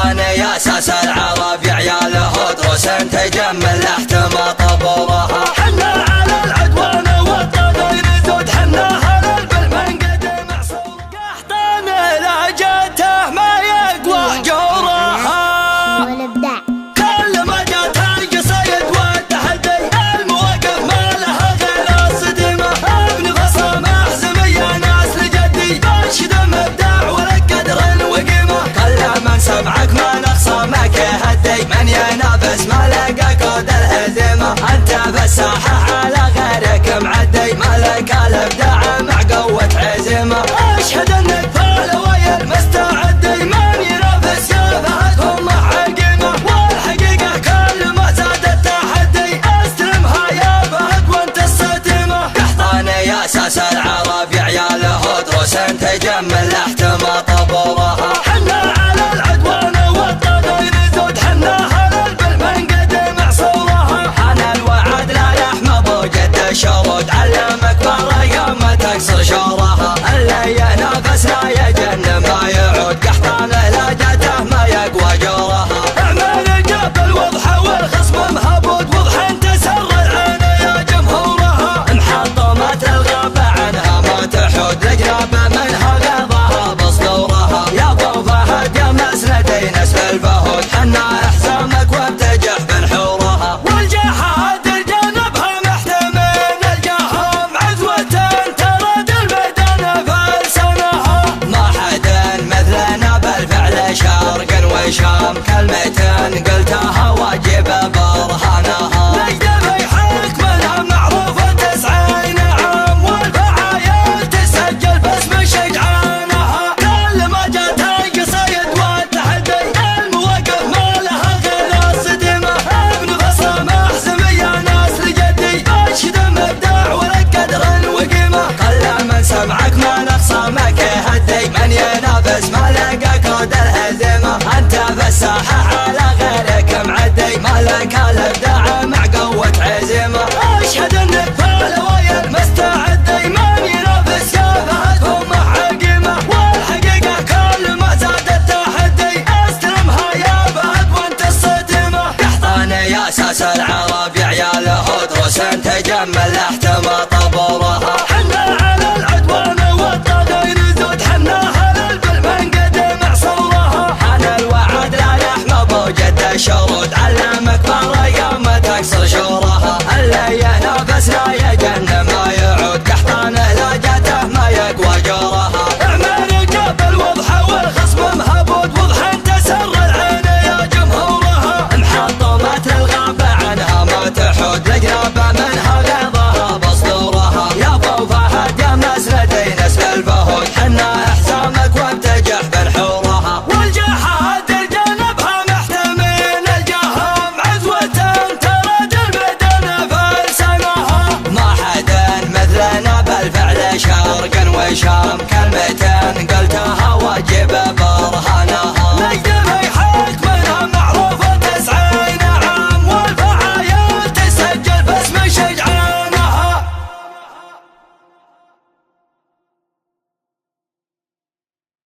قحطان يا اساس العرب يا عياله دروس تجمل احتمى طبورها. حنا على العدوان والطاغين زود حنا على البلمن قد معصور. قحطان لا جاته ما يقوى جورها والابداع. كل ما جاته القصيد والتحدي المواقف ما لها غير الصدمة. ابن فصل محزم يا ناس لجدي انشد مبدع ولك قدر وقيمة. كل من سمعك ما نخصمك يهدي من ينافس ما لقى كود الهزيمة. انت بالساحة على غيرك معدي مالك الابداع مع قوة عزيمة. اشهد انك فالوي المستعدي من ينافس يا فهد هم حقيمة. والحقيقة كل ما زاد التحدي استلمها يا فهد وانت الصدمة. قحطان يا اساس العرب يا عياله دروس تجمل احتمى طبورها. حنا على العدوان والطاغين زود حنا على البلمن قد معصورها. حان الوعد لا يحمى بوجد الشرود علمك بريم ما تكسر شورها. اللي ينافس لا يجن ما يعود قحطان لا جاته ما يقوى جورها. اعمال جبل وضحى والخصم مهبود وضحى تسر العين يا جمهورها. محطمات الغابة عنها ما تحود الجنابة منها غيظها بصدورها. يا ابو فهد يا مسندي نسل الفهود حنا احزامك وابتجح بنحورها. والجحاد الجنبها محتمين الجهم عزوة ترد الميدان فلسنها. ما حد مثلنا بالفعل شرق وشام كلمتين قلتها واجب برهانها. نجد في حكمنا معروفة 90 عام والفعايل تسجل باسم شجعانها. كل ما جات القصيد والتحدي المواقف ما لها غير الصدمة. ابن فصل محزم يا ناس لجدي انشد مبدع ولك قدر وقيمة. كل من سمعك ما نخصمك يهدي من ينافس ما لقى كود الهزيمة. انت بالساحة على غيرك معدي مالك الابداع مع قوة عزيمة. اشهد انك فالوي المستعدي من ينافس يا فهد هم حقيمة. والحقيقة كل ما زاد التحدي استلمها يا فهد وانت الصدمة. قحطان يا اساس العرب يا عياله دروس تجمل احتمى طبورها. حنا على العدوان والطاغين زود حنا على البلمن قد معصورها. حان الوعد لا يحمى بوجد الشرود علمك بريم ما تكسر شورها. اللي ينافس لا يجن ما يعود قحطان لا جاته ما يقوى جورها. اعمال جبل وضحى والخصم مهبود وضحى تسر العين يا جمهورها. محطمات الغابة عنها ما تحود الجنابة منها غيظها بصدورها. يا ابو فهد يا مسندي نسل الفهود حنا احزامك وابتجح بنحورها. والجحاد الجنبها محتمين الجهم عزوة ترد الميدان فلسنها. ما حد مثلنا بالفعل شرق وشام كلمتين